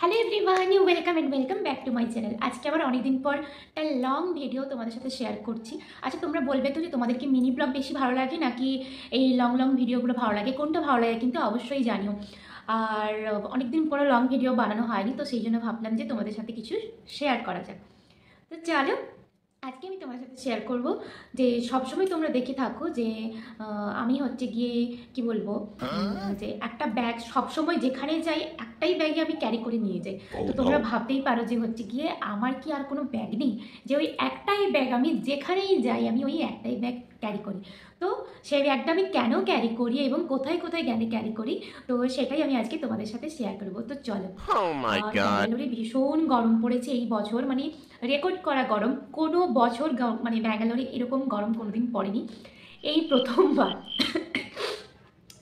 Hello everyone, welcome and welcome back to my channel. আজকে আবার অনেকদিন পর একটা লং ভিডিও তোমাদের সাথে শেয়ার করছি। আচ্ছা, তোমরা বলবে তো যে তোমাদেরকে মিনি ব্লগ বেশি ভালো লাগে নাকি এই লং লং ভিডিওগুলো ভালো লাগে, কোনটা ভালো লাগে কিন্তু অবশ্যই জানিও। আর অনেকদিন পরে লং ভিডিও বানানো হয়নি, তো সেই জন্য ভাবলাম যে তোমাদের সাথে কিছু শেয়ার করা যাক। তো চলো, আজকে আমি তোমার সাথে শেয়ার করব যে সবসময় তোমরা দেখে থাকো যে আমি হচ্ছে গিয়ে কি বলবো, যে একটা ব্যাগ সবসময় যেখানে যাই একটাই ব্যাগে আমি ক্যারি করে নিয়ে যাই। তো তোমরা ভাবতেই পারো যে হচ্ছে গিয়ে আমার কি আর কোনো ব্যাগ নেই, যে ওই একটাই ব্যাগ আমি যেখানেই যাই আমি ওই একটাই ব্যাগ ক্যারি করি। তো সেই ব্যাগটা আমি কেন ক্যারি করি এবং কোথায় কোথায় গেলে ক্যারি করি, তো সেটাই আমি আজকে তোমাদের সাথে শেয়ার করবো। তো চলো। ব্যাঙ্গালোরে ভীষণ গরম পড়েছে এই বছর, মানে রেকর্ড করা গরম। কোনো বছর মানে ব্যাঙ্গালোরে এরকম গরম কোনোদিন পড়েনি, এই প্রথমবার।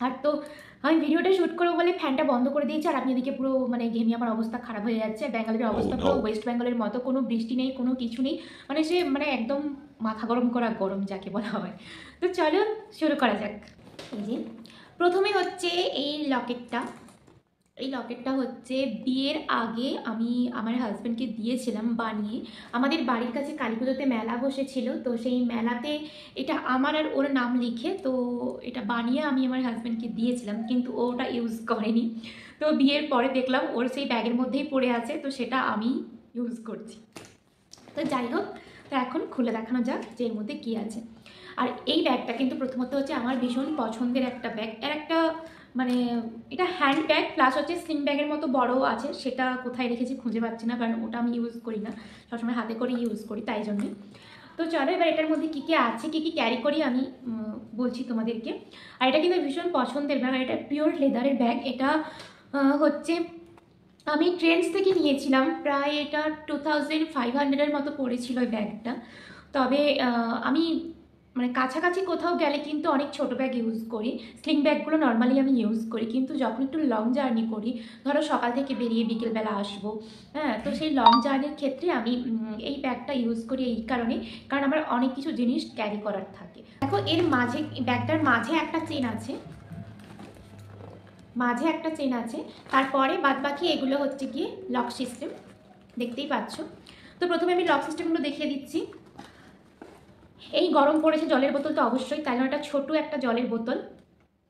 আর তো আমি ভিডিওটা শ্যুট করবো বলে ফ্যানটা বন্ধ করে দিয়েছি, আর আপনি এদিকে পুরো মানে ঘেমে আমার অবস্থা খারাপ হয়ে যাচ্ছে। ব্যাঙ্গালোরের অবস্থা পুরো ওয়েস্ট বেঙ্গলের মতো, কোনো বৃষ্টি নেই, কোনো কিছু নেই, মানে সে মানে একদম মাথা গরম করা গরম যাকে বলা হয়। তো চলো শুরু করা যাক। এই যে প্রথমে হচ্ছে এই লকেটটা। এই লকেটটা হচ্ছে বিয়ের আগে আমি আমার হাজব্যান্ডকে দিয়েছিলাম বানিয়ে। আমাদের বাড়ির কাছে কালী পুজোতে মেলা বসেছিল, তো সেই মেলাতে এটা আমার আর ওর নাম লিখে, তো এটা বানিয়ে আমি আমার হাজব্যান্ডকে দিয়েছিলাম, কিন্তু ও ওটা ইউজ করেনি। তো বিয়ের পরে দেখলাম ওর সেই ব্যাগের মধ্যেই পড়ে আছে, তো সেটা আমি ইউজ করছি। তো যাই হোক, তো এখন খুলে দেখানো যাক যে এর মধ্যে কী আছে। আর এই ব্যাগটা কিন্তু প্রথমত হচ্ছে আমার ভীষণ পছন্দের একটা ব্যাগ। এর একটা মানে এটা হ্যান্ড ব্যাগ প্লাস হচ্ছে স্লিং ব্যাগের মতো বড়ও আছে, সেটা কোথায় রেখেছি খুঁজে পাচ্ছি না, কারণ ওটা আমি ইউজ করি না, সবসময় হাতে করে ইউজ করি, তাই জন্যে। তো চলো এবার এটার মধ্যে কী কী আছে, কী কী ক্যারি করি আমি বলছি তোমাদেরকে। আর এটা কিন্তু ভীষণ পছন্দের ব্যাগ, আর এটা পিওর লেদারের ব্যাগ। এটা হচ্ছে আমি ট্রেন্ডস থেকে নিয়েছিলাম, প্রায় এটা 2500-এর মতো পড়েছিল ওই ব্যাগটা। তবে আমি মানে কাছাকাছি কোথাও গেলে কিন্তু অনেক ছোট ব্যাগ ইউজ করি, স্লিং ব্যাগগুলো নর্মালি আমি ইউজ করি, কিন্তু যখন একটু লং জার্নি করি, ধরো সকাল থেকে বেরিয়ে বিকেলবেলা আসবো, হ্যাঁ, তো সেই লং জার্নির ক্ষেত্রে আমি এই ব্যাগটা ইউজ করি এই কারণে, কারণ আমার অনেক কিছু জিনিস ক্যারি করার থাকে। দেখো এর মাঝে, ব্যাগটার মাঝে একটা চেন আছে, মাঝে একটা চেন আছে, তারপরে বাদবাকি এগুলো হচ্ছে গিয়ে লক সিস্টেম, দেখতেই পাচ্ছ। তো প্রথমে আমি লক সিস্টেমগুলো দেখিয়ে দিচ্ছি। এই গরম পড়েছে, জলের বোতল তো অবশ্যই, তাই জন্য একটা ছোটো একটা জলের বোতল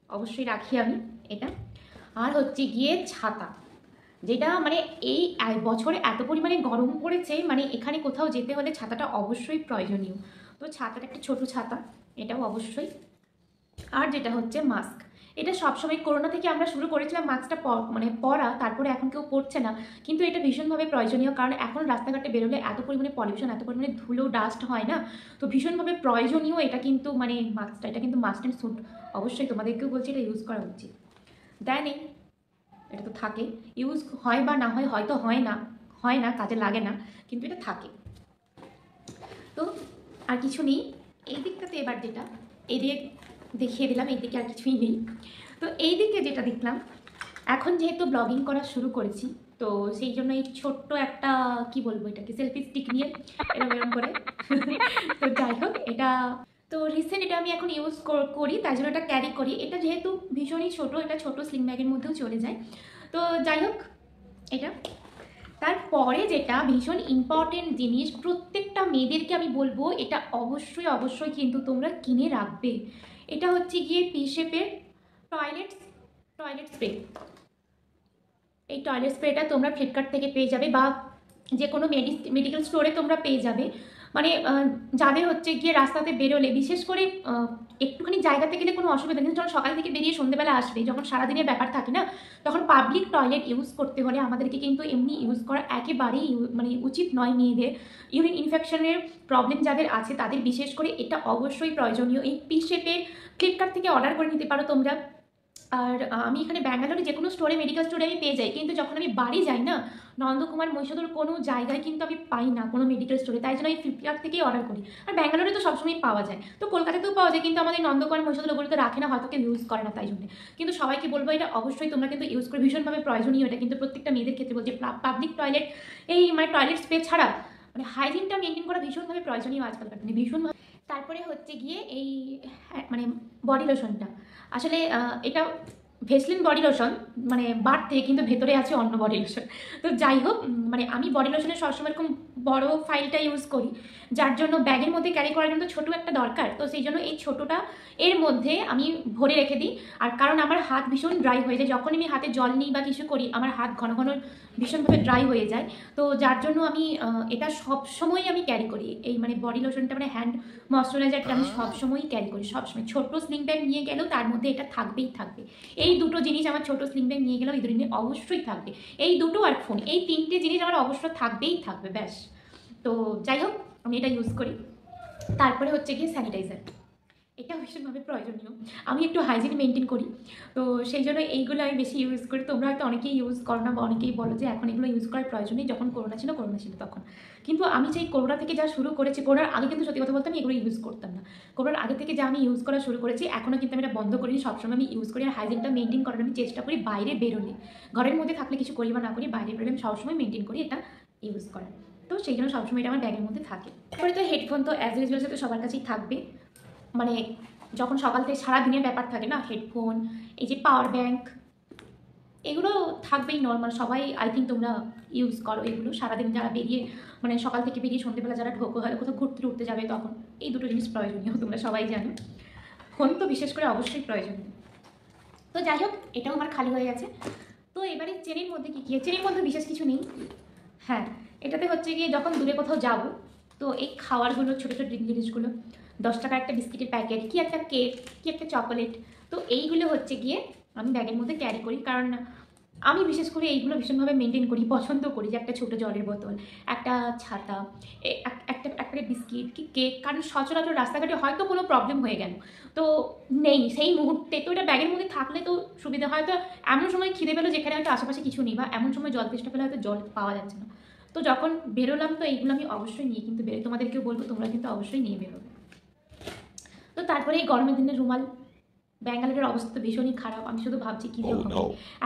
অবশ্যই রাখি আমি এটা। আর হচ্ছে গিয়ে ছাতা, যেটা মানে এই বছরে এত পরিমাণে গরম পড়েছে, মানে এখানে কোথাও যেতে হলে ছাতাটা অবশ্যই প্রয়োজনীয়। তো ছাতাটা একটা ছোটো ছাতা, এটাও অবশ্যই। আর যেটা হচ্ছে মাস্ক, এটা সবসময় করোনা থেকে আমরা শুরু করেছিলাম মাস্কটা মানে পরা, তারপরে এখন কেউ পরছে না, কিন্তু এটা ভীষণভাবে প্রয়োজনীয়, কারণ এখন রাস্তাঘাটে বেরোলে এত পরিমাণে পলিউশন, এত পরিমাণে ধুলো ডাস্ট হয় না, তো ভীষণভাবে প্রয়োজনীয় এটা কিন্তু, মানে মাস্কটা, এটা কিন্তু মাস্ট অ্যান্ড শুড। অবশ্যই তোমাদেরকেও বলছি এটা ইউজ করা উচিত। দেয়নি, এটা তো থাকে, ইউজ হয় বা না হয়, হয়তো হয় না কাজে লাগে না, কিন্তু এটা থাকে। তো আর কিছু নেই এই দিকটাতে। এবার যেটা এই দিকে দেখিয়ে দিলাম, এই দিকে আর কিছুই নেই। তো এই দিকে যেটা দেখলাম, এখন যেহেতু ব্লগিং করা শুরু করেছি, তো সেই জন্য এই ছোট্ট একটা কি বলবো এটাকে, সেলফি স্টিক নিয়ে এরকম এরকম করে। তো যাই হোক, এটা তো রিসেন্ট এটা আমি এখন ইউজ করি, তাই জন্য এটা ক্যারি করি। এটা যেহেতু ভীষণই ছোট, এটা ছোট স্লিং ব্যাগের মধ্যেও চলে যায়। তো যাই হোক, এটা তারপরে যেটা ভীষণ ইম্পর্টেন্ট জিনিস, প্রত্যেকটা মেয়েদেরকে আমি বলবো এটা অবশ্যই অবশ্যই কিন্তু তোমরা কিনে রাখবে। এটা হচ্ছে গিয়ে পি শেপের টয়লেট টয়লেট স্প্রে। এই টয়লেট স্প্রেটা তোমরা ফ্লিপকার্ট থেকে পেয়ে যাবে, বা যে কোনো মেডিকেল স্টোরে তোমরা পেয়ে যাবে। মানে যাদের হচ্ছে গিয়ে রাস্তাতে বেরোলে, বিশেষ করে একটুখানি জায়গাতে গেলে কোনো অসুবিধা নেই, যখন সকাল থেকে বেরিয়ে সন্ধ্যেবেলা আসবে, যখন সারাদিনের ব্যাপার থাকে না, তখন পাবলিক টয়লেট ইউজ করতে হলে আমাদেরকে কিন্তু এমনি ইউজ করা একেবারেই মানে উচিত নয়। মেয়েদের ইউরিন ইনফেকশনের প্রবলেম যাদের আছে তাদের বিশেষ করে এটা অবশ্যই প্রয়োজনীয়। এই পি শেপের ফ্লিপকার্ট থেকে অর্ডার করে নিতে পারো তোমরা। আর আমি এখানে ব্যাঙ্গালোরে যে কোনো স্টোরে, মেডিকেল স্টোরে আমি পেয়ে যাই, কিন্তু যখন আমি বাড়ি যাই না, নন্দকুমার মহিষাদল কোনো জায়গায় কিন্তু আমি পাই না কোনো মেডিকেল স্টোরে, তাই জন্য আমি ফ্লিপকার্ট থেকেই অর্ডার করি। আর ব্যাঙ্গালোরে তো সবসময় পাওয়া যায়, তো কলকাতাতেও পাওয়া যায়, কিন্তু আমাদের নন্দকুমার মহিষাদল ওগুলোতে রাখে না, হয়তো কেউ ইউজ করে না, তাই জন্য। কিন্তু সবাইকে বলবো এটা অবশ্যই তোমরা কিন্তু ইউজ করে, ভীষণভাবে প্রয়োজনীয় এটা কিন্তু প্রত্যেকটা মেয়েদের ক্ষেত্রে বলছে। পাবলিক টয়লেট, এই মানে টয়লেট স্প্রে ছাড়া মানে হাইজিনটা মেনটেন করা ভীষণভাবে প্রয়োজনীয় আজকালকার দিনে, ভীষণভাবে। তারপরে হচ্ছে গিয়ে এই মানে বডি লোশনটা, আসলে এটা ভেসলিন বডি লোশন মানে বাড়তে কিন্তু ভেতরে আছে অন্য বডি লোশন। তো যাই হোক, মানে আমি বডি লোশনের সবসময় এরকম বড় ফাইলটা ইউজ করি, যার জন্য ব্যাগের মধ্যে ক্যারি করার জন্য ছোটো একটা দরকার। তো সেই জন্য এই ছোটোটা এর মধ্যে আমি ভরে রেখে দিই। আর কারণ আমার হাত ভীষণ ড্রাই হয়ে যায়, যখন আমি হাতে জল নিই বা কিছু করি আমার হাত ঘন ঘন ভীষণভাবে ড্রাই হয়ে যায়। তো যার জন্য আমি এটা সবসময় আমি ক্যারি করি, এই মানে বডি লোশনটা মানে হ্যান্ড ময়শ্চারাইজারটা আমি সবসময়ই ক্যারি করি, সবসময়। ছোট্ট স্লিং ব্যাগ নিয়ে গেলেও তার মধ্যে এটা থাকবেই থাকবে। এই দুটো জিনিস আমার ছোটো স্লিং ব্যাগ নিয়ে গেলেও এই দুটো জিনিস অবশ্যই থাকবে। এই দুটো আর ফোন, এই তিনটে জিনিস আমার অবশ্য থাকবেই থাকবে, ব্যাস। তো যাই হোক, আমি এটা ইউজ করি। তারপরে হচ্ছে গিয়ে স্যানিটাইজার, এটা ভীষণভাবে প্রয়োজনীয়। আমি একটু হাইজিন মেনটেন করি, তো সেই জন্য এইগুলো আমি বেশি ইউজ করি। তোমরা হয়তো অনেকেই ইউজ করো না বা অনেকেই বলো যে এখন এগুলো ইউজ করার প্রয়োজন নেই, যখন করোনা ছিল তখন। কিন্তু আমি সেই করোনা থেকে যা শুরু করেছি, করোনার আগে কিন্তু সত্যি কথা বলতে আমি এগুলো ইউজ করতাম না। করোনার আগে থেকে যা আমি ইউজ করা শুরু করেছি, এখনও কিন্তু আমি এটা বন্ধ করিনি, সবসময় আমি ইউজ করি। আর হাইজিনটা মেনটেন করার আমি চেষ্টা করি, বাইরে বেরোলে, ঘরের মধ্যে থাকলে কিছু করি বা না করি, বাইরে বেরোলে আমি সবসময় মেনটেন করি এটা ইউজ করার। তো সেই জন্য সবসময় এটা আমার ব্যাগের মধ্যে থাকে। তারপরে তো হেডফোন তো অ্যাজ ইউজুয়াল তো সবার কাছেই থাকবে। মানে যখন সকাল থেকে সারাদিনের ব্যাপার থাকে না, হেডফোন, এই যে পাওয়ার ব্যাঙ্ক, এগুলো থাকবেই নর্মাল, সবাই আই থিঙ্ক তোমরা ইউজ করো এগুলো সারাদিন। যারা বেরিয়ে মানে সকাল থেকে বেরিয়ে সন্ধ্যেবেলা যারা ঢোকো, হয়তো কোথাও ঘুরতে উঠতে যাবে, তখন এই দুটো জিনিস প্রয়োজনীয়, তোমরা সবাই জানো। ফোন তো বিশেষ করে অবশ্যই প্রয়োজনীয়। তো যাই হোক, এটাও আমার খালি হয়ে গেছে। তো এবারে চেনের মধ্যে কী কী, চেনের মধ্যে বিশেষ কিছু নেই। হ্যাঁ, এটাতে হচ্ছে গিয়ে যখন দূরে কোথাও যাবো, তো এই খাওয়ারগুলো, ছোটো ছোটো জিনিসগুলো, 10 টাকার একটা বিস্কিটের প্যাকেট, কি একটা কেক, কি একটা চকোলেট, তো এইগুলো হচ্ছে গিয়ে আমি ব্যাগের মধ্যে ক্যারি করি। কারণ আমি বিশেষ করে এইগুলো ভীষণভাবে মেনটেন করি, পছন্দ করি, যে একটা ছোটো জলের বোতল, একটা ছাতা, একটা বিস্কিট কি কেক। কারণ সচরাচর রাস্তাঘাটে হয়তো কোনো প্রবলেম হয়ে গেল, তো নেই সেই মুহূর্তে, তো এটা ব্যাগের মধ্যে থাকলে তো সুবিধা। হয়তো এমন সময় খিদে পেলো যেখানে হয়তো আশেপাশে কিছু নেই, বা এমন সময় জল তেষ্টা পেলে হয়তো জল পাওয়া যাচ্ছে না, তো যখন বেরোলাম তো এইগুলো আমি অবশ্যই নিয়ে কিন্তু বেরোই। তোমাদেরকেও বলবো তোমরা কিন্তু অবশ্যই নিয়ে বেরোবে। তো তারপরে এই গরমের দিনে রুমাল, ব্যাঙ্গালোরের অবস্থা তো ভীষণই খারাপ, আমি শুধু ভাবছি কী যে হবে।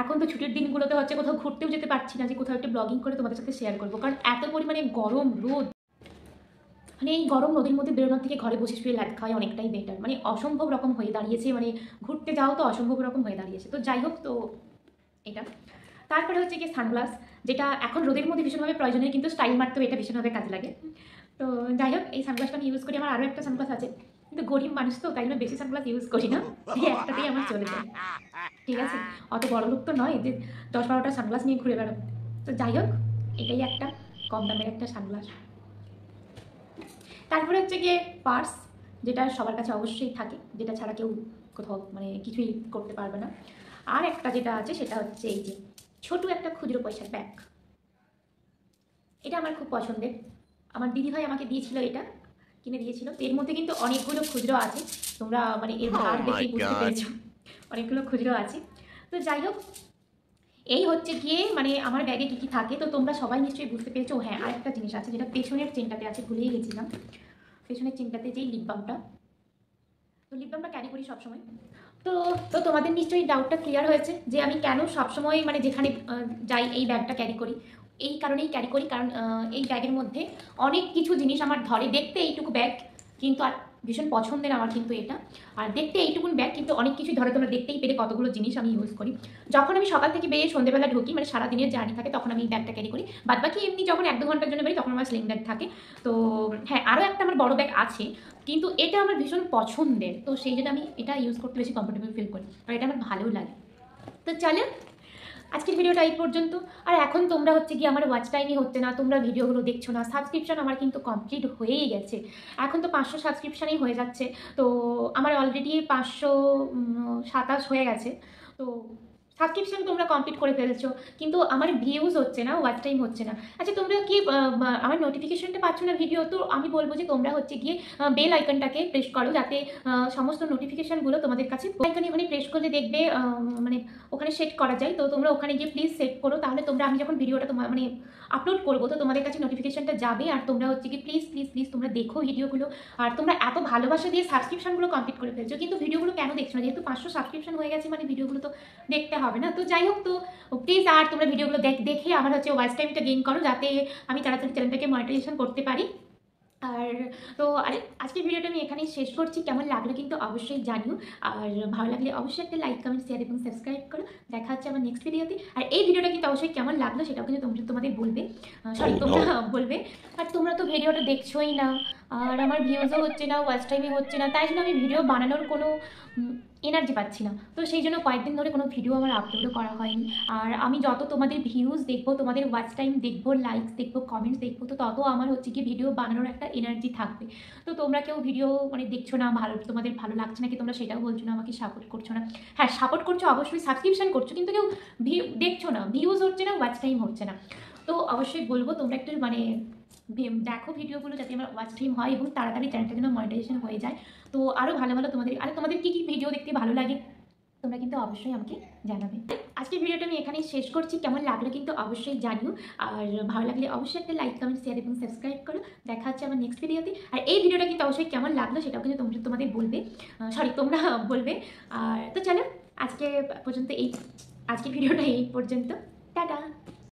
এখন তো ছুটির দিনগুলোতে হচ্ছে কোথাও ঘুরতেও যেতে পারছি না, যে কোথাও একটা ব্লগিং করে তোমাদের সাথে শেয়ার করবো, কারণ এত পরিমাণে গরম রোদ। মানে এই গরম নদীর মধ্যে বেরোনোর থেকে ঘরে বসে শুয়ে ল্যাদ খাওয়াই অনেকটাই বেটার। মানে অসম্ভব রকম হয়ে দাঁড়িয়েছে, মানে ঘুরতে যাও তো অসম্ভব রকম হয়ে দাঁড়িয়েছে। তো যাই হোক, তো এটা। তারপরে হচ্ছে কি সানগ্লাস, যেটা এখন রোদের মধ্যে ভীষণভাবে প্রয়োজনীয়, কিন্তু স্টাইল মারতেও এটা ভীষণভাবে কাজে লাগে। তো যাই হোক, এই সানগ্লাসটা আমি ইউজ করি। আমার আরও একটা সানগ্লাস আছে, কিন্তু গরিব মানুষ তো, তাই জন্য বেশি সানগ্লাস ইউজ করি না, এই একটাতেই আমার চলে যায়। ঠিক আছে, অত বড় লোক তো নয় যে 10-12টা সানগ্লাস নিয়ে ঘুরে বেড়াবো। তো যাই হোক, এটাই একটা কম দামের একটা সানগ্লাস। তারপরে হচ্ছে গিয়ে পার্স, যেটা সবার কাছে অবশ্যই থাকে, যেটা ছাড়া কেউ কোথাও মানে কিছুই করতে পারবে না। আর একটা যেটা আছে সেটা হচ্ছে এই যে ছোটো একটা খুচরো পয়সার ব্যাগ, এটা আমার খুব পছন্দের। আমার দিদিভাই আমাকে দিয়েছিল, এটা কিনে দিয়েছিল। এর মধ্যে কিন্তু অনেকগুলো খুচরো আছে, তোমরা মানে এর ভার দেখেই বুঝতে পেরেছো, অনেকগুলো খুচরো আছে। তো যাই হোক, এই হচ্ছে গিয়ে মানে আমার ব্যাগে কী কী থাকে, তো তোমরা সবাই নিশ্চয়ই বুঝতে পেরেছো। হ্যাঁ, আরেকটা জিনিস আছে যেটা পেছনের চেনটাতে আছে, ভুলেই গেছিলাম। পেছনের চেনটাতে যেই লিপ বামটা, তো লিপ বামটা ক্যারি করি সবসময়। তো তো তোমাদের নিশ্চয়ই ডাউটটা ক্লিয়ার হয়েছে যে আমি কেন সবসময় মানে যেখানে যাই এই ব্যাগটা ক্যারি করি। এই কারণেই ক্যারি করি, কারণ এই ব্যাগের মধ্যে অনেক কিছু জিনিস আমার ধরে। দেখতে এইটুকু ব্যাগ, কিন্তু আর ভীষণ পছন্দের আমার কিন্তু এটা। আর দেখতে এইটুকুন ব্যাগ, কিন্তু অনেক কিছু ধরে, তোমরা দেখতেই পেলে কতগুলো জিনিস আমি ইউজ করি। যখন আমি সকাল থেকে বেরিয়ে সন্ধ্যেবেলা ঢুকি, মানে সারাদিনের জার্নি থাকে, তখন আমি এই ব্যাগটা ক্যারি করি। বাদবাকি এমনি যখন 1-2 ঘন্টার জন্য বেরি, তখন আমার স্লিং ব্যাগ থাকে। তো হ্যাঁ, আরও একটা আমার বড় ব্যাগ আছে, কিন্তু এটা আমার ভীষণ পছন্দের, তো সেই জন্য আমি এটা ইউজ করতে বেশি কমফোর্টেবল ফিল করি, আর এটা আমার ভালোও লাগে। তো চলো, আজকের ভিডিওটা এই পর্যন্ত। আর এখন তোমরা হচ্ছে কি আমার ওয়াচ টাইমই হচ্ছে না, তোমরা ভিডিওগুলো দেখছো না। সাবস্ক্রিপশন আমার কিন্তু কমপ্লিট হয়েই গেছে, এখন তো 500 সাবস্ক্রিপশানই হয়ে যাচ্ছে। তো আমার অলরেডি 527 হয়ে গেছে। তো সাবস্ক্রিপশন তোমরা কমপ্লিট করে ফেলছো, কিন্তু আমার ভিউজ হচ্ছে না, ওয়াচ টাইম হচ্ছে না। আচ্ছা, তোমরা কি আমার নোটিফিকেশনটা পাচ্ছ না ভিডিও? তো আমি বলবো যে তোমরা হচ্ছে গিয়ে বেল আইকনটাকে প্রেস করো, যাতে সমস্ত নোটিফিকেশানগুলো তোমাদের কাছে আইকনে ওখানে প্রেস করলে দেখবে মানে ওখানে সেট করা যায়। তো তোমরা ওখানে গিয়ে প্লিজ সেট করো, তাহলে তোমরা আমি যখন ভিডিওটা তোমার মানে আপলোড করবো, তো তোমাদের কাছে নোটিফিকেশনটা যাবে। আর তোমরা হচ্ছে কি প্লিজ প্লিজ প্লিজ তোমরা দেখো ভিডিওগুলো। আর তোমরা এত ভালোবাসা দিয়ে সাবস্ক্রিপশনগুলো কমপ্লিট করে ফেলছো, কিন্তু ভিডিওগুলো কেন দেখছো না? যেহেতু 500 সাবস্ক্রিপশন হয়ে গেছে, মানে ভিডিওগুলো তো দেখতে হবে না। তো যাই হোক, তো প্লিজ আর তোমরা ভিডিওগুলো দেখে আমার হচ্ছে ওয়াচ টাইমটা গেইন করো, যাতে আমি তাড়াতাড়ি চ্যানেলটাকে মনিটাইজেশন করতে পারি। আর তো আজকের ভিডিওটা আমি এখানেই শেষ করছি। কেমন লাগলো কিন্তু অবশ্যই জানিও। আর ভালো লাগলে অবশ্যই একটা লাইক, কমেন্ট, শেয়ার এবং সাবস্ক্রাইব করো। দেখা হচ্ছে আমার নেক্সট ভিডিওতে। আর এই ভিডিওটা কিন্তু অবশ্যই কেমন লাগলো সেটাও কিন্তু তোমাদের বলবে। সরি, Oh তোমরা no! বলবে। আর তোমরা তো ভিডিওটা দেখছোই না, আর আমার ভিউজও হচ্ছে না, ওয়াচ টাইমই হচ্ছে না। তাই জন্য আমি ভিডিও বানানোর কোনো এনার্জি পাচ্ছি না। তো সেই জন্য কয়েকদিন ধরে কোনো ভিডিও আমার আপলোডও করা হয়নি। আর আমি যত তোমাদের ভিউজ দেখবো, তোমাদের ওয়াচ টাইম দেখবো, লাইকস দেখবো, কমেন্টস দেখবো, তো তত আমার হচ্ছে কি ভিডিও বানানোর একটা এনার্জি থাকবে। তো তোমরা কেউ ভিডিও মানে দেখছো না, তোমাদের ভালো লাগছে না কি তোমরা সেটাও বলছো না, আমাকে সাপোর্ট করছো না। হ্যাঁ, সাপোর্ট করছো অবশ্যই, সাবস্ক্রিপশন করছো, কিন্তু কেউ দেখছো না, ভিউজ হচ্ছে না, ওয়াচ টাইম হচ্ছে না। তো অবশ্যই বলবো তোমরা একটু মানে দেখো ভিডিওগুলো, যাতে আমার ওয়াচ টাইম হয় এবং তাড়াতাড়ি চ্যানেলটা যেন মনিটাইজেশন হয়ে যায়। তো আরও ভালো ভালো তোমাদের কী কী ভিডিও দেখতে ভালো লাগে তোমরা কিন্তু অবশ্যই আমাকে জানাবে। আজকের ভিডিওটা আমি এখানেই শেষ করছি। কেমন লাগলো কিন্তু অবশ্যই জানিও। আর ভালো লাগলে অবশ্যই একটা লাইক, কমেন্ট, শেয়ার এবং সাবস্ক্রাইব করো। দেখা হচ্ছে আমার নেক্সট ভিডিওতে। আর এই ভিডিওটা কিন্তু অবশ্যই কেমন লাগলো সেটাও কিন্তু তোমাদের বলবে। সরি, তোমরা বলবে। আর তো চলো, আজকে পর্যন্ত আজকের ভিডিওটা এই পর্যন্ত। টাটা।